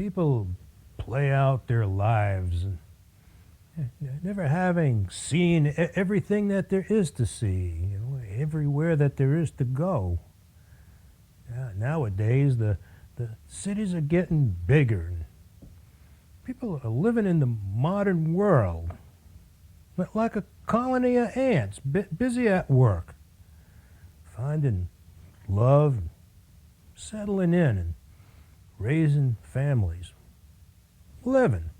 People play out their lives, and never having seen everything that there is to see, everywhere that there is to go. Nowadays, the cities are getting bigger, and people are living in the modern world, but like a colony of ants, busy at work, finding love, settling in, and raising families, living.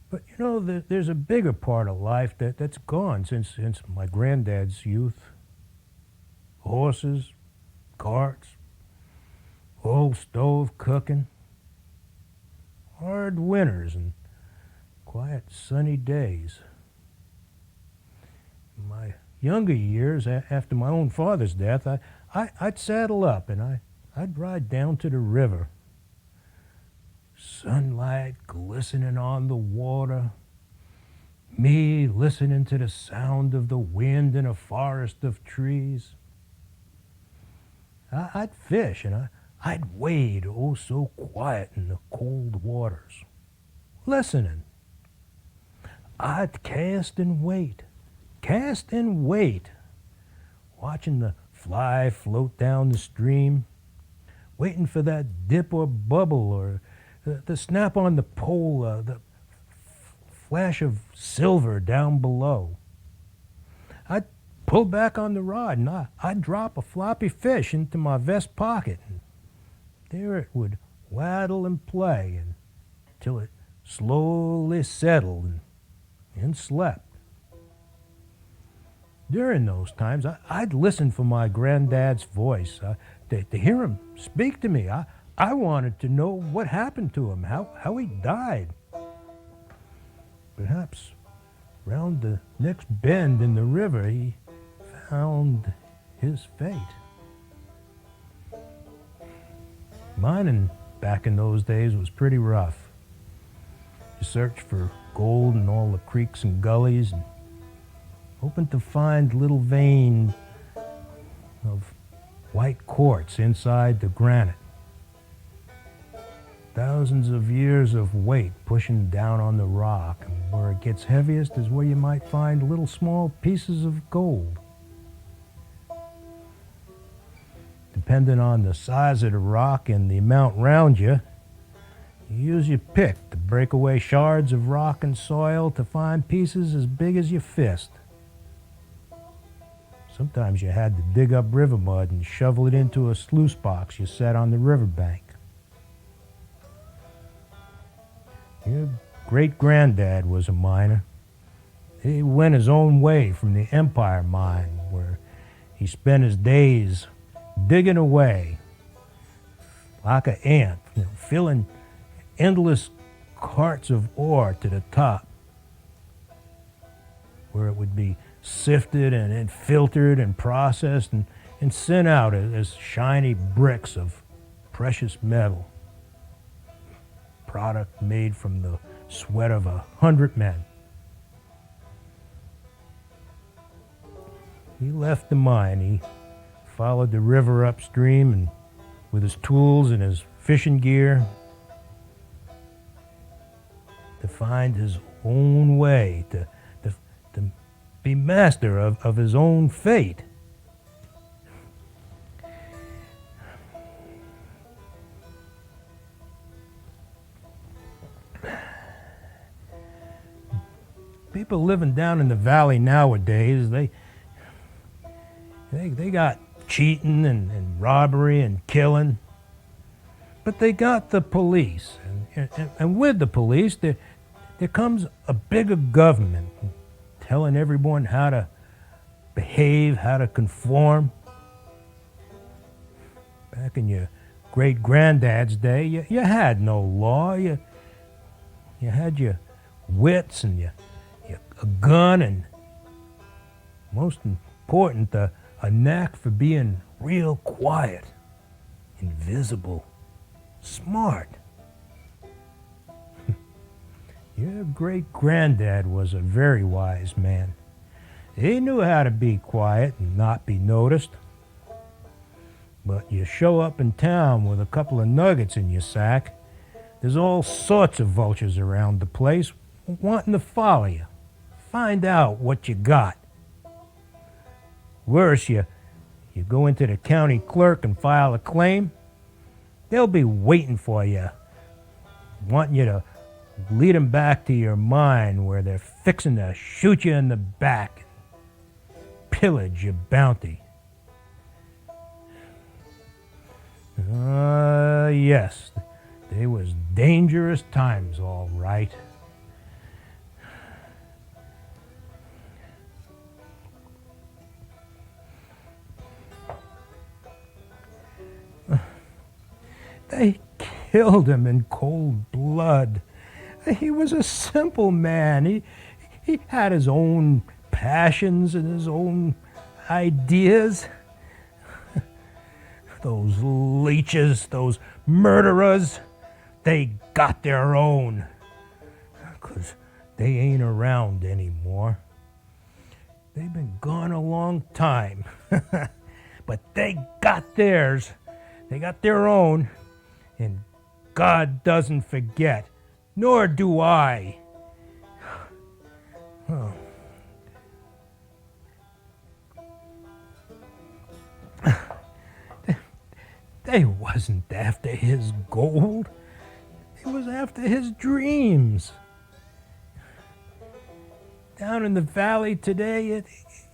But there's a bigger part of life that's gone since my granddad's youth. Horses, carts, old stove cooking, hard winters and quiet sunny days. In my younger years, after my own father's death, I'd saddle up and I'd ride down to the river. Sunlight glistening on the water, me listening to the sound of the wind in a forest of trees. I'd fish and I'd wade oh so quiet in the cold waters, listening. I'd cast and wait, watching the fly float down the stream, waiting for that dip or bubble or the snap on the pole, the flash of silver down below. I'd pull back on the rod and I'd drop a floppy fish into my vest pocket. And there it would waddle and play until it slowly settled and slept. During those times, I'd listen for my granddad's voice, to hear him speak to me. I wanted to know what happened to him, how he died. Perhaps round the next bend in the river, he found his fate. Mining back in those days was pretty rough. You searched for gold in all the creeks and gullies, and hoping to find little veins of white quartz inside the granite. Thousands of years of weight pushing down on the rock, and where it gets heaviest is where you might find little small pieces of gold. Depending on the size of the rock and the amount around you, you use your pick to break away shards of rock and soil to find pieces as big as your fist. Sometimes you had to dig up river mud and shovel it into a sluice box you set on the riverbank. Your great-granddad was a miner. He went his own way from the Empire mine, where he spent his days digging away like an ant, filling endless carts of ore to the top, where it would be sifted and filtered and processed and sent out as shiny bricks of precious metal. Product made from the sweat of 100 men. He left the mine. He followed the river upstream and with his tools and his fishing gear to find his own way, to be master of his own fate. People living down in the valley nowadays, they got cheating and robbery and killing, but they got the police, and with the police there comes a bigger government telling everyone how to behave, how to conform. Back in your great-granddad's day, you had no law. You had your wits and a gun, and most important, a knack for being real quiet, invisible, smart. Your great-granddad was a very wise man. He knew how to be quiet and not be noticed. But you show up in town with a couple of nuggets in your sack, There's all sorts of vultures around the place wanting to follow you. Find out what you got. Worse, you go into the county clerk and file a claim, they'll be waiting for you, wanting you to lead them back to your mine where they're fixing to shoot you in the back and pillage your bounty. Yes, they was dangerous times, all right. They killed him in cold blood. He was a simple man. He had his own passions and his own ideas. Those leeches, those murderers, they got their own. 'Cause they ain't around anymore. They've been gone a long time. But they got theirs. They got their own. And God doesn't forget. Nor do I. Oh. They wasn't after his gold. They was after his dreams. Down in the valley today,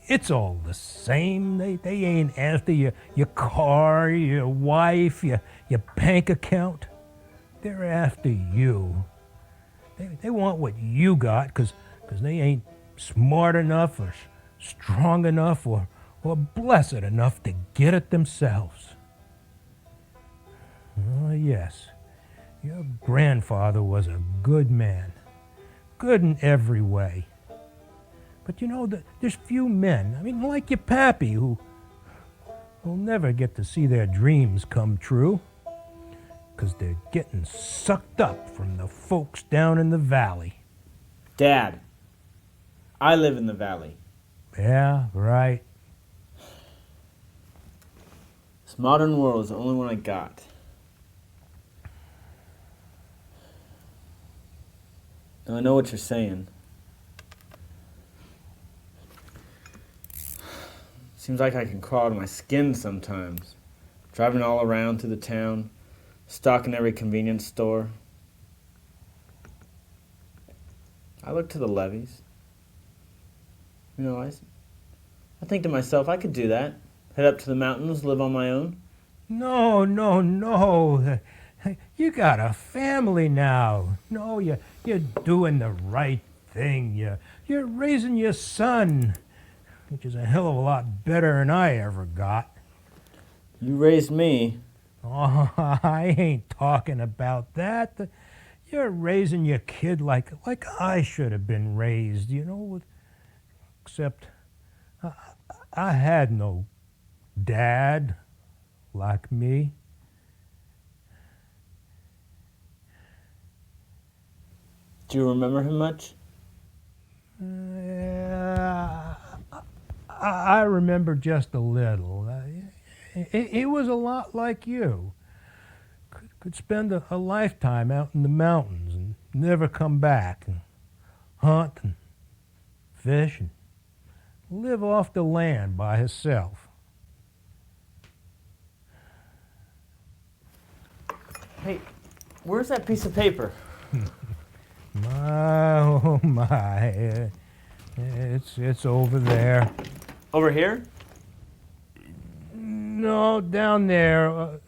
it's all the same. They ain't after your car, your wife, your bank account. They're after you. They want what you got because they ain't smart enough or strong enough or blessed enough to get it themselves. Oh, yes, your grandfather was a good man, good in every way. But you know, there's few men, like your pappy, who'll never get to see their dreams come true. Because they're getting sucked up from the folks down in the valley. Dad, I live in the valley. Yeah, right. This modern world is the only one I got. Now I know what you're saying. Seems like I can crawl to my skin sometimes. Driving all around through the town. Stocking every convenience store. I look to the levees. I think to myself, I could do that. Head up to the mountains, live on my own. No. You got a family now. No, you're doing the right thing. You're raising your son, which is a hell of a lot better than I ever got. You raised me. Oh, I ain't talking about that. You're raising your kid like I should have been raised, except I had no dad like me. Do you remember him much? I remember just a little. He was a lot like you. Could spend a lifetime out in the mountains and never come back and hunt and fish and live off the land by himself. Hey, where's that piece of paper? My, oh my. It's over there. Over here? No, down there.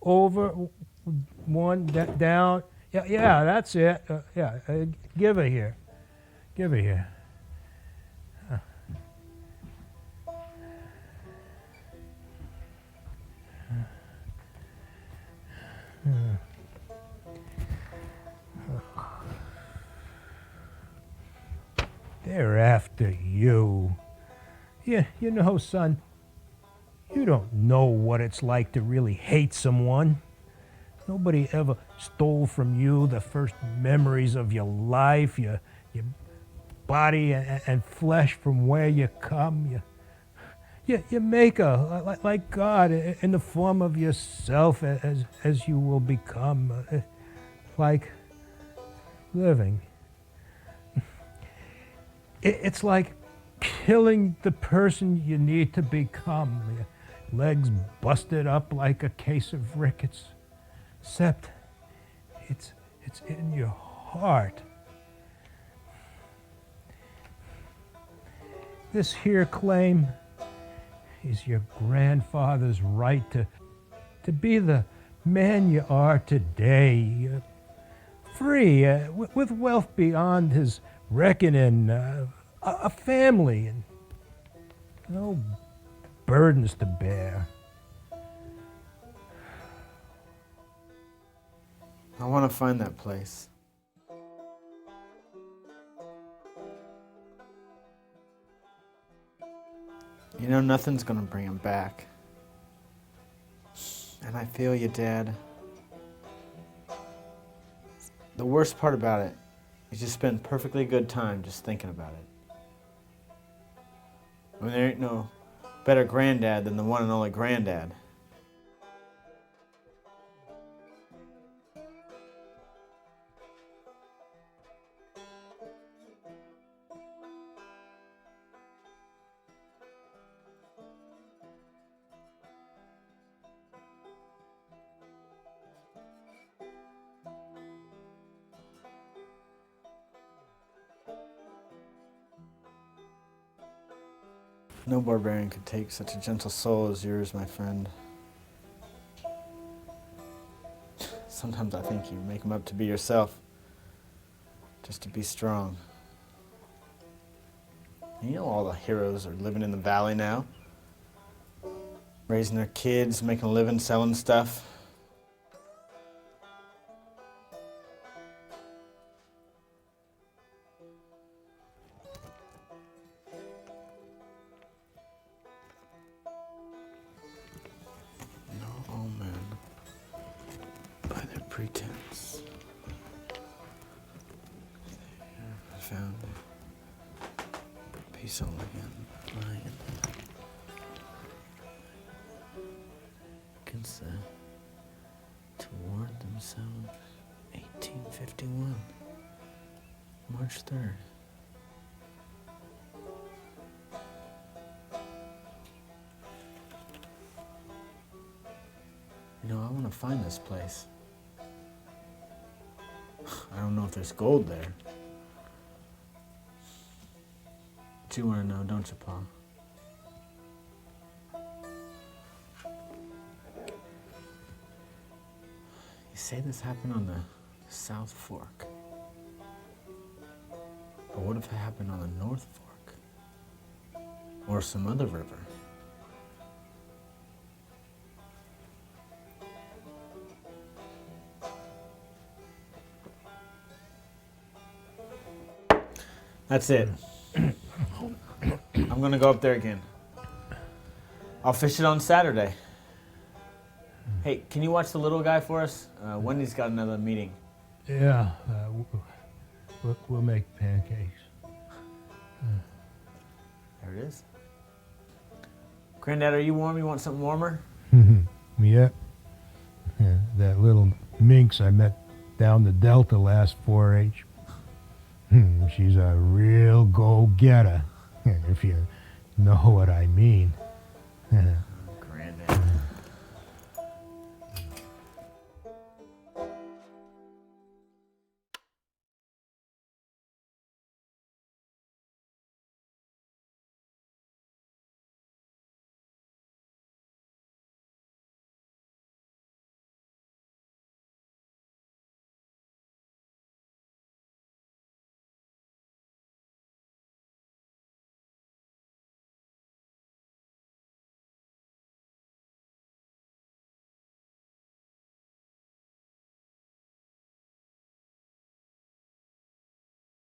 Over one, down. Yeah, that's it. Give it here. Give it here. They're after you. Yeah, son, you don't know what it's like to really hate someone. Nobody ever stole from you the first memories of your life, your body and flesh from where you come. You make like God in the form of yourself as you will become. like living. It's like killing the person you need to become. Your legs busted up like a case of rickets. Except it's in your heart. This here claim is your grandfather's right to be the man you are today. Free, with wealth beyond his reckoning, a family, and no burdens to bear. I want to find that place. You know, nothing's gonna bring him back. And I feel you, Dad. The worst part about it is you spend perfectly good time just thinking about it. I mean, there ain't no better granddad than the one and only granddad. No barbarian could take such a gentle soul as yours, my friend. Sometimes I think you make him up to be yourself, just to be strong. You know, all the heroes are living in the valley now, raising their kids, making a living, selling stuff. No, all men, by their pretense. I found peace only in lying against to warn themselves. 1851, March 3rd. You know, I want to find this place. I don't know if there's gold there. But you want to know, don't you, Pa? You say this happened on the South Fork. But what if it happened on the North Fork? Or some other river? That's it. I'm gonna go up there again. I'll fish it on Saturday. Hey, can you watch the little guy for us? Wendy's got another meeting. Yeah, we'll make pancakes. There it is. Granddad, are you warm? You want something warmer? Yep. Yeah, that little minx I met down the Delta last 4-H. She's a real go-getter, if you know what I mean.